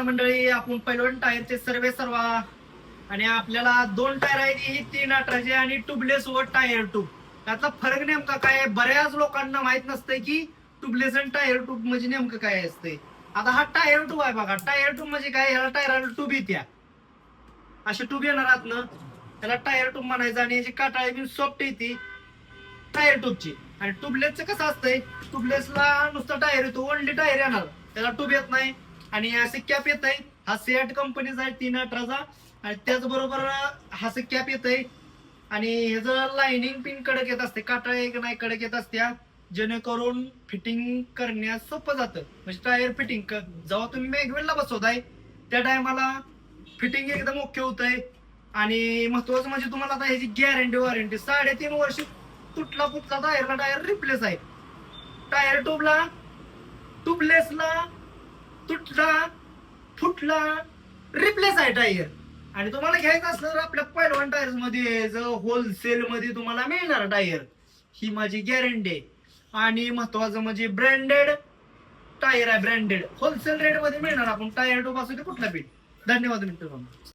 मंडळी, आपण पैलवान टायरचे सर्व आणि आपल्याला 2 टायर आहेत, ही 3 अठराचे आणि ट्यूबलेस व टायर ट्यूब. त्यातला फरक नेमका काय आहे? बऱ्याच लोकांना माहित नसतंय की ट्यूबलेस आणि टायर ट्यूब म्हणजे नेमकं काय असतंय. आता हा टायर ट्यूब आहे बघा. टायर ट्यूब म्हणजे काय? ह्याला टायराला ट्यूब येत्या, अशी ट्यूब येणार आतनं, त्याला टायर ट्यूब म्हणायचं. आणि याची काटाळी बिन सॉफ्ट येते टायर ट्यूबची. आणि ट्यूबलेसचं कसं असतंय? ट्यूबलेसला नुसतं टायर येतो, ओनली टायर येणार, त्याला ट्यूब येत नाही. आणि असे कॅप येत आहे, हा सियाट कंपनीचा आहे 318चा. आणि त्याचबरोबर हा कॅप येत आहे. आणि ह्याचं लाइनिंग पिन कडक येत असते, काटा एक नाही कडक येत असत्या, जेणेकरून फिटिंग करण्यास सोपं जातं. म्हणजे टायर फिटिंग जेव्हा तुम्ही मॅगवेलला बसवताय त्या टायमाला फिटिंग एकदम ओके होत आहे. आणि महत्वाचं म्हणजे तुम्हाला आता ह्याची गॅरंटी वॉरंटी 3.5 वर्ष, तुटला फुटला टायरला टायर रिप्लेस आहे. टायर ट्यूबला ट्यूबलेसला तुटला फुटला रिप्लेस आहे टायर. आणि तुम्हाला घ्यायचं असलं तर आपल्या पैलवान टायर्स मध्ये होलसेल मध्ये तुम्हाला मिळणार टायर, ही माझी गॅरंटी आहे. आणि महत्वाचं म्हणजे ब्रँडेड टायर आहे, ब्रँडेड होलसेल रेट मध्ये मिळणार. आपण टायर ट्यूब असू दे कुठला बी. धन्यवाद मित्रांनो.